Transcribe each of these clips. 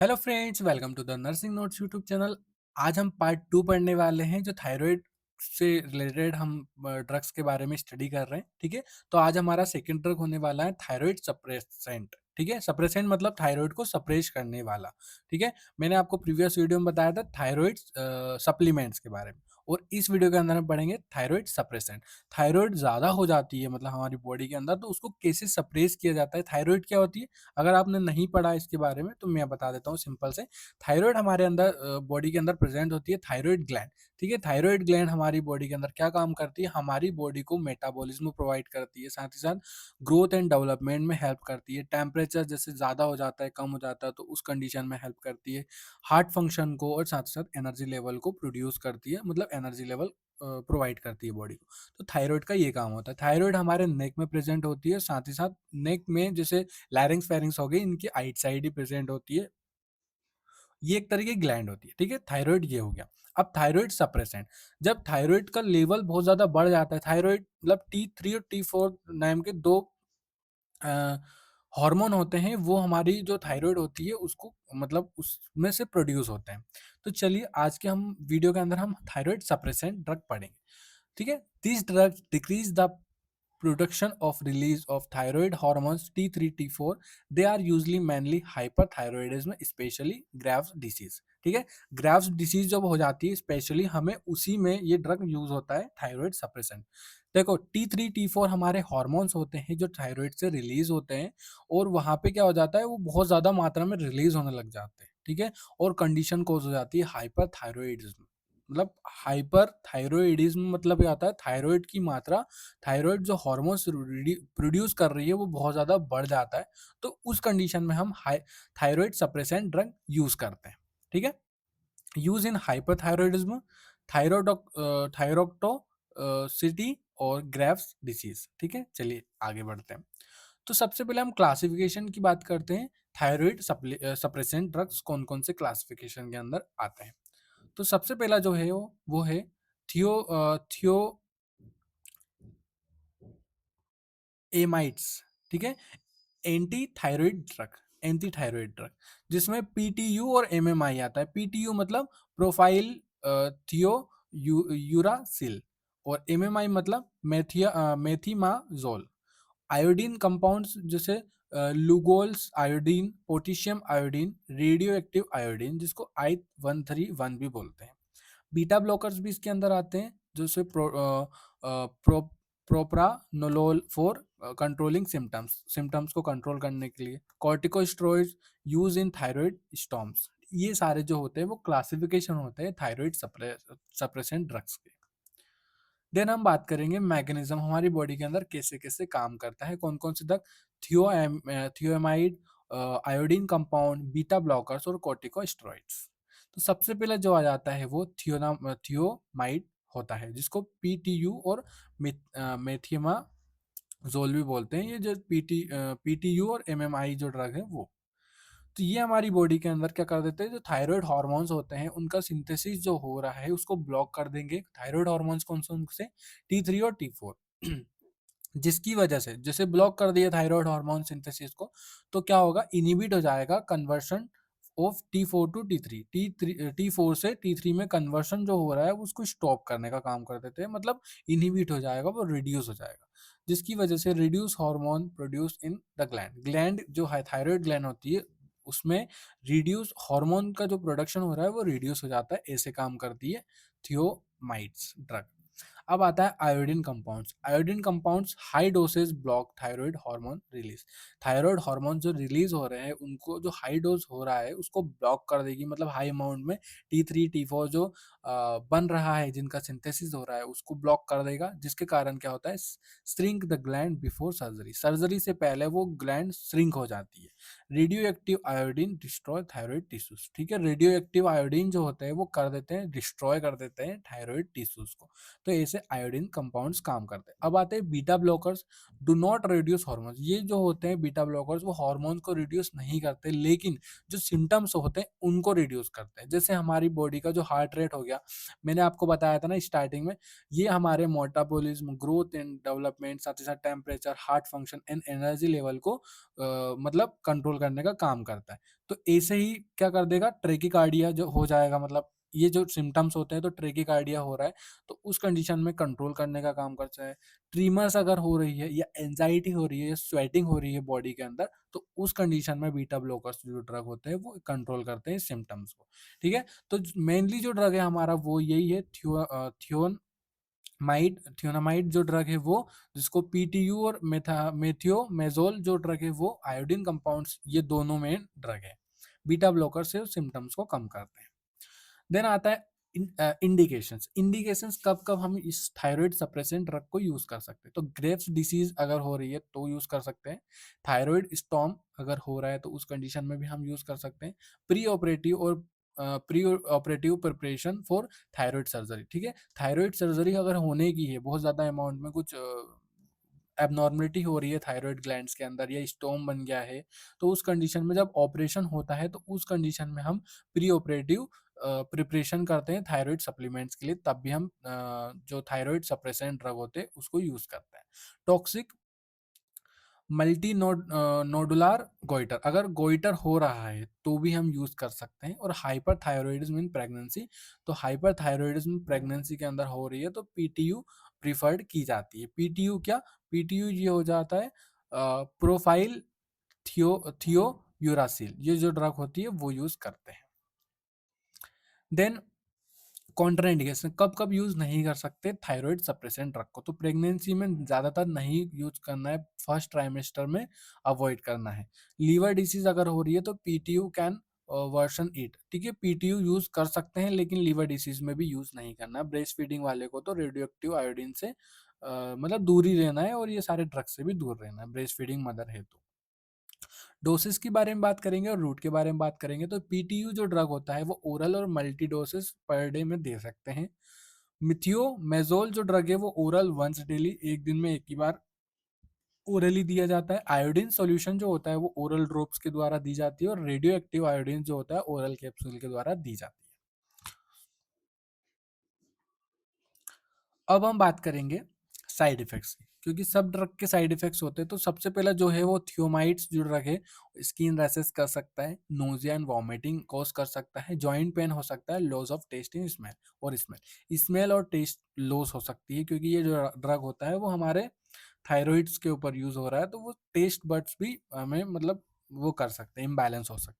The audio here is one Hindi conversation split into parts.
Hello friends, welcome to the nursing notes YouTube channel. आज हम पार्ट 2 पढ़ने वाले हैं, जो थायराइड से रिलेटेड हम ड्रग्स के बारे में स्टडी कर रहे हैं। ठीक है, तो आज हमारा सेकंड ड्रग होने वाला है थायराइड सप्रेसेंट। ठीक है, सप्रेसेंट मतलब थायराइड को सप्रेस करने वाला। ठीक है, मैंने आपको प्रीवियस वीडियो में बताया था थायराइड सप्लीमेंट्स के बारे में, और इस वीडियो के अंदर हम पढ़ेंगे थायराइड सप्रेसेंट। थायराइड ज़्यादा हो जाती है मतलब हमारी बॉडी के अंदर, तो उसको कैसे सप्रेस किया जाता है। थायराइड क्या होती है, अगर आपने नहीं पढ़ा इसके बारे में तो मैं बता देता हूँ सिंपल से। थायराइड हमारे अंदर बॉडी के अंदर प्रेजेंट होती है थायराइड ग्लैंड। ठीक है, थायराइड ग्लैंड हमारी बॉडी के अंदर क्या काम करती है, हमारी बॉडी को मेटाबॉलिज्म प्रोवाइड करती है, साथ ही साथ ग्रोथ एंड डेवलपमेंट में हेल्प करती है। टेम्परेचर जैसे ज़्यादा हो जाता है, कम हो जाता है, तो उस कंडीशन में हेल्प करती है। हार्ट फंक्शन को और साथ ही साथ एनर्जी लेवल को प्रोड्यूस करती है, मतलब एनर्जी लेवल प्रोवाइड करती है बॉडी को। तो थायराइड का ये काम होता है। थायराइड हमारे नेक में प्रेजेंट होती है, साथ ही साथ नेक में जैसे लैरिंक्स फेरिंक्स हो गई, इनकी आइट साइड ही प्रेजेंट होती है। ये एक तरह की ग्लैंड होती है। ठीक है, थायराइड ये हो गया। अब थायराइड सप्रेसेंट, जब थायराइड का लेवल बहुत ज्यादा बढ़ जाता है, थायराइड मतलब T3 और T4 नाम के दो हार्मोन होते हैं, वो हमारी जो थायराइड होती है उसको मतलब उसमें से प्रोड्यूस होते हैं। तो चलिए आज के हम वीडियो के अंदर हम थायराइड सप्रेसेंट ड्रग पढ़ेंगे। ठीक है, this drug decrease the production of release of thyroid hormones T3 T4. They are usually mainly hyperthyroidism, especially Graves disease. ठीक है, ग्राफ्स डिसीज जब हो जाती है स्पेशली हमें उसी में ये ड्रग यूज होता है, थायराइड सप्रेसेंट। देखो T3 T4 हमारे हार्मोन्स होते हैं जो थायराइड से रिलीज होते हैं, और वहां पे क्या हो जाता है, वो बहुत ज्यादा मात्रा में रिलीज होने लग जाते हैं। ठीक है, और कंडीशन कोज हो जाती है हाइपरथायरॉइडिज्म। मतलब हाइपर थायरॉइडिज्म मतलब ये आता है थायराइड की मात्रा, थायराइड जो हार्मोन्स प्रोड्यूस कर रही है वो बहुत ज़्यादा बढ़ जाता है। तो उस कंडीशन में हम high thyroid suppressant drug use करते हैं। ठीक है, यूज इन हाइपरथायरॉइडिज्म, थायरोक्टोसिटी और ग्रेव्स डिसीज। ठीक है, चलिए आगे बढ़ते हैं। तो सबसे पहले हम क्लासिफिकेशन की बात करते हैं। थायराइड सप्रेसेंट ड्रग्स कौन कौन से क्लासिफिकेशन के अंदर आते हैं। तो सबसे पहला जो है वो है थियो एमाइड्स। ठीक है, anti thyroid drug, anti thyroid drug, जिसमें पीटीयू और एमएमआई आता है। पीटीयू मतलब प्रोफाइल थियो यूरासिल, और एमएमआई मतलब मेथिमाजोल। आयोडीन कंपाउंड्स जैसे Lugol's iodine, potassium iodine, radioactive iodine, जिसको I131 भी बोलते हैं। बीटा ब्लॉकर्स भी इसके अंदर आते हैं, जैसे propranolol for controlling symptoms, symptoms को कंट्रोल करने के लिए। Corticosteroids use in thyroid storms. ये सारे जो होते हैं वो क्लासिफिकेशन होते हैं थायराइड सप्रेसेंट ड्रग्स के। देन हम बात करेंगे मैकेनिज्म, हमारी बॉडी के अंदर कैसे कैसे काम करता है, कौन कौन से drug, thioamide, iodine compound, beta blockers और कॉर्टिकोस्टेरॉइड्स। तो सबसे पहले जो आ जाता है वो थियोमाइड होता है, जिसको पीटीयू और मेथिमाजोल भी बोलते हैं। ये जो पीटीयू और एमएमआई जो ड्रग है वो, तो ये हमारी बॉडी के अंदर क्या कर देते हैं, जो थायराइड हार्मोन्स होते हैं उनका सिंथेसिस जो हो रहा है उसको ब्लॉक कर देंगे। थायराइड हार्मोन्स कौन से T3 और T4, जिसकी वजह से जैसे ब्लॉक कर दिया थायराइड हार्मोन सिंथेसिस को, तो क्या होगा, इनिबिट हो जाएगा conversion of T4 to T3, T4 से T3 में कन्वर्शन जो हो रहा है उसको स्टॉप करने का काम कर देते हैं, मतलब इनिबिट हो जाएगा, वो रिड्यूस हो जाएगा, जिसकी वजह से reduce hormone produce in the gland. Gland जो है थायराइड ग्लैंड होती है, उसमें रिड्यूस हार्मोन का जो प्रोडक्शन हो रहा है वो रिड्यूस हो जाता है। ऐसे काम करती है थियोमाइड्स ड्रग। अब आता है iodine compounds. Iodine compounds high dosage block thyroid hormone release. Thyroid hormone जो रिलीज हो रहे हैं उनको, जो हाई डोज हो रहा है उसको ब्लॉक कर देगी, मतलब हाई अमाउंट में T3 T4 जो बन रहा है, जिनका सिंथेसिस हो रहा है उसको ब्लॉक कर देगा, जिसके कारण क्या होता है, shrink the gland before surgery. Surgery से पहले वो ग्लैंड श्रिंक हो जाती है। Radio active iodine destroy thyroid tissues. ठीक है, रेडियो एक्टिव आयोडीन जो होते हैं वो कर देते हैं, डिस्ट्रॉय कर देते हैं थायराइड टिश्यूज को। तो ऐसे आयोडीन कंपाउंड्स काम करते हैं। अब आते हैं beta blockers, do not reduce hormones. ये जो होते हैं बीटा ब्लॉकर्स वो हार्मोन को रिड्यूस नहीं करते, लेकिन जो सिम्टम्स होते हैं उनको रिड्यूस करते हैं। जैसे हमारी बॉडी का जो हार्ट रेट हो गया, मैंने आपको बताया था ना स्टार्टिंग में, ये हमारे मेटाबॉलिज्म, ग्रोथ एंड डेवलपमेंट, साथ ही साथ temperature, heart function and energy level को मतलब कंट्रोल करने का काम करता है। तो ऐसे ही क्या कर देगा, ट्रेकिकार्डिया जो हो जाएगा, मतलब ये जो सिम्टम्स होते हैं तो ट्रेकिकार्डिया हो रहा है तो उस कंडीशन में कंट्रोल करने का काम करता है। ट्रीमर्स अगर हो रही है या एंजाइटी हो रही है या स्वेटिंग हो रही है बॉडी के अंदर, तो उस कंडीशन में बीटा ब्लॉकर्स जो ड्रग होते हैं वो कंट्रोल करते हैं सिम्टम्स को। ठीक है, तो मेनली जो ड्रग है हमारा वो यही है, थियोनामाइड जो ड्रग है वो, जिसको पीटीयू और मेथियोमेजोल जो ड्रग है वो आयोडीन कंपाउंड्स, ये दोनों मेन ड्रग है, बीटा ब्लॉकर से सिम्टम्स को कम करते हैं। देन आता है इंडिकेशंस। इंडिकेशंस कब कब हम इस थायराइड सप्रेसेंट ड्रग को यूज कर सकते हैं, तो ग्रेव्स डिसीज अगर हो रही है तो यूज कर सकते हैं। थायराइड स्टॉर्म अगर हो रहा है तो उस कंडीशन में भी हम यूज कर सकते हैं। प्री ऑपरेटिव और pre operative preparation for thyroid surgery. ठीक है, थायराइड सर्जरी अगर होने की है, बहुत ज्यादा अमाउंट में कुछ एबनॉर्मलिटी हो रही है थायराइड ग्लैंड्स के अंदर या स्टोन बन गया है, तो उस कंडीशन में जब ऑपरेशन होता है तो उस कंडीशन में हम प्री ऑपरेटिव प्रिपरेशन करते हैं थायराइड सप्लीमेंट्स के लिए, तब भी हम जो थायराइड सप्रेसेंट ड्रग होते हैं उसको यूज करते हैं। टॉक्सिक मल्टी नोडुलर गोइटर, अगर गोइटर हो रहा है तो भी हम यूज कर सकते हैं। और हाइपर थायराइडिज्म इन प्रेगनेंसी, तो हाइपर थायराइडिज्म प्रेगनेंसी के अंदर हो रही है तो पीटीयू प्रिफर्ड की जाती है। पीटीयू क्या, पीटीयू ये हो जाता है प्रोफाइल थियोयूरासिल, ये जो ड्रग होती है वो यूज करते हैं। देन कॉन्ट्राइंडिकेशन, कब कब यूज नहीं कर सकते थायराइड सप्रेसेंट ड्रग को, तो प्रेगनेंसी में ज्यादातर नहीं यूज करना है, फर्स्ट ट्राइमेस्टर में अवॉइड करना है। लीवर डिसीज अगर हो रही है तो पीटीयू कैन वर्सन 8, ठीक है, पीटीयू यूज कर सकते हैं लेकिन लीवर डिसीज में भी यूज नहीं करना है। ब्रेस्ट फीडिंग वाले को तो रेडियो एक्टिव आयोडीन से मतलब दूर ही रहना है और ये सारे ड्रग से भी दूर रहना है, ब्रेस्ट फीडिंग मदर है तो। डोसेस के बारे में बात करेंगे और रूट के बारे में बात करेंगे, तो पीटीयू जो ड्रग होता है वो ओरल और मल्टी डोसेस पर डे में दे सकते हैं। मिथियोमेजोल जो ड्रग है वो ओरल वंस डेली, एक दिन में एक ही बार ओरली दिया जाता है। आयोडीन सॉल्यूशन जो होता है वो ओरल ड्रॉप्स के द्वारा दी जाती है और रेडियो एक्टिव आयोडीन जो होता है ओरल कैप्सूल के द्वारा दी जाती है। अब हम बात करेंगे साइड इफेक्ट्स की, क्योंकि सब ड्रग के साइड इफेक्ट्स होते हैं। तो सबसे पहला जो है वो थियोमाइड्स जो ड्रग है, स्किन रैशेस कर सकता है, नोजिया एंड वॉमिटिंग कॉज कर सकता है, जॉइंट पेन हो सकता है, loss of taste in smell, और स्मेल और टेस्ट लॉस हो सकती है, क्योंकि ये जो ड्रग होता है वो हमारे थायराइड्स के ऊपर यूज हो रहा है, तो वो टेस्ट बड्स भी हमें मतलब वो कर सकते हैं, इम्बैलेंस हो सकते हैं।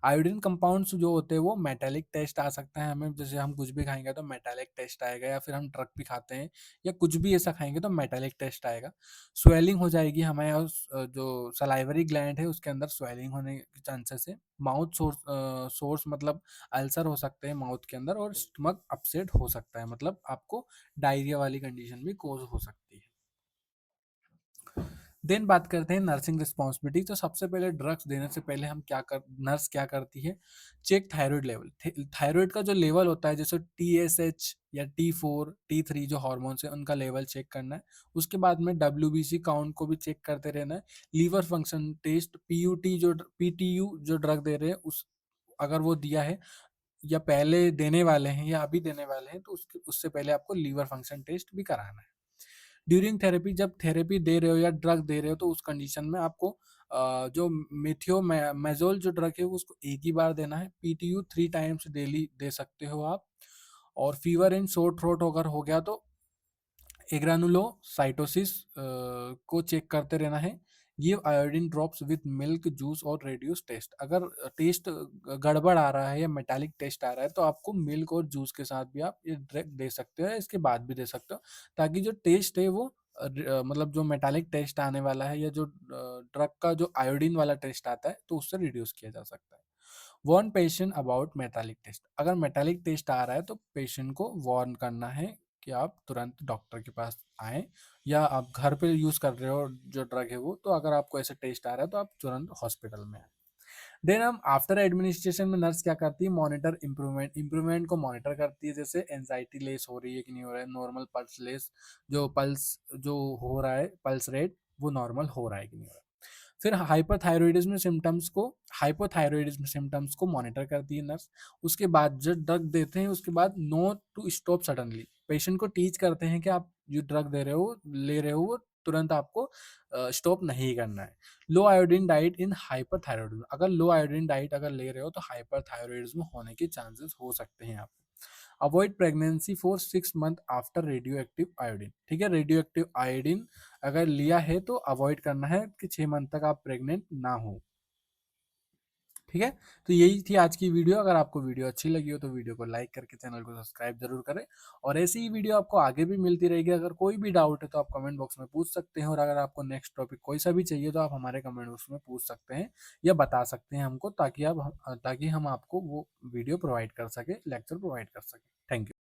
आयोडीन कंपाउंड्स जो होते हैं वो मेटालिक टेस्ट आ सकता है हमें, जैसे हम कुछ भी खाएंगे तो मेटालिक टेस्ट आएगा, या फिर हम ड्रग भी खाते हैं या कुछ भी ऐसा खाएंगे तो मेटालिक टेस्ट आएगा। स्वेलिंग हो जाएगी हमें, और जो सलाइवरी ग्लैंड है उसके अंदर स्वेलिंग होने के चांसेस है। माउथ सोर्स मतलब अल्सर हो सकते हैं माउथ के अंदर, और स्टमक अपसेट हो सकता है, मतलब आपको डायरिया वाली कंडीशन भी कोज हो सकती है। देन बात करते हैं नर्सिंग रिस्पॉन्सिबिलिटी। तो सबसे पहले ड्रग्स देने से पहले हम नर्स क्या करती है, चेक थायराइड लेवल। थायराइड का जो लेवल होता है, जैसे TSH या T4 T3 जो हॉर्मोन्स है उनका लेवल चेक करना है। उसके बाद में WBC काउंट को भी चेक करते रहना है। लीवर फंक्शन टेस्ट, PTU जो ड्रग दे रहे हैं उस अगर वो दिया है या पहले देने वाले हैं या अभी देने वाले हैं, तो उससे पहले आपको लीवर फंक्शन टेस्ट भी कराना है। ड्यूरिंग थेरेपी, जब थेरेपी दे रहे हो या ड्रग दे रहे हो तो उस कंडीशन में आपको जो मेथियोमेजोल जो ड्रग है उसको एक ही बार देना है। पीटीयू 3 टाइम्स डेली दे सकते हो आप। और फीवर एंड सोर थ्रोट अगर हो गया तो एग्रानुलोसाइटोसिस को चेक करते रहना है। Give iodine drops with milk juice और रेड्यूस टेस्ट, अगर टेस्ट गड़बड़ आ रहा है या मेटालिक टेस्ट आ रहा है तो आपको मिल्क और जूस के साथ भी आप ये ड्रग दे सकते हो, या इसके बाद भी दे सकते हो, ताकि जो टेस्ट है वो मतलब जो मेटालिक टेस्ट आने वाला है या जो ड्रग का जो आयोडीन वाला टेस्ट आता है तो उससे रिड्यूस किया जा सकता है। Warn patient about metallic taste, अगर मेटालिक टेस्ट आ रहा है तो पेशेंट को वार्न करना है कि आप तुरंत डॉक्टर के पास आएँ, या आप घर पे यूज़ कर रहे हो जो ड्रग है वो, तो अगर आपको ऐसे टेस्ट आ रहा है तो आप तुरंत हॉस्पिटल में आएँ। देन हम आफ्टर एडमिनिस्ट्रेशन में नर्स क्या करती है, मॉनिटर इंप्रूवमेंट को मॉनिटर करती है, जैसे एंजाइटी लेस हो रही है कि नहीं हो रहा है, नॉर्मल पल्स लेस, जो पल्स जो हो रहा है पल्स रेट वो नॉर्मल हो रहा है कि नहीं हो रहा है। फिर हाइपोथायरॉयडिज्म सिम्टम्स को मॉनिटर करती है नर्स। उसके बाद जब ड्रग देते हैं उसके बाद no to stop suddenly, patient को टीच करते हैं कि आप जो ड्रग दे रहे हो ले रहे हो वो तुरंत आपको स्टॉप नहीं करना है। लो आयोडीन डाइट इन हाइपरथायरॉयडिज्म, अगर लो आयोडीन डाइट अगर ले रहे हो तो हाइपरथायरॉयडिज्म होने के चांसेस हो सकते हैं आप। Avoid pregnancy for 6 month after radio active iodine, ठीक है, रेडियो एक्टिव आयोडीन अगर लिया है तो अवॉइड करना है कि 6 मंथ तक आप प्रेग्नेंट ना हो। ठीक है, तो यही थी आज की वीडियो। अगर आपको वीडियो अच्छी लगी हो तो वीडियो को लाइक करके चैनल को सब्सक्राइब जरूर करें, और ऐसी ही वीडियो आपको आगे भी मिलती रहेगी। अगर कोई भी डाउट है तो आप कमेंट बॉक्स में पूछ सकते हैं, और अगर आपको नेक्स्ट टॉपिक कोई सा भी चाहिए तो आप हमारे कमेंट बॉक्स में पूछ सकते हैं या बता सकते हैं हमको, ताकि हम आपको वो वीडियो प्रोवाइड कर सके, लेक्चर प्रोवाइड कर सके। Thank you.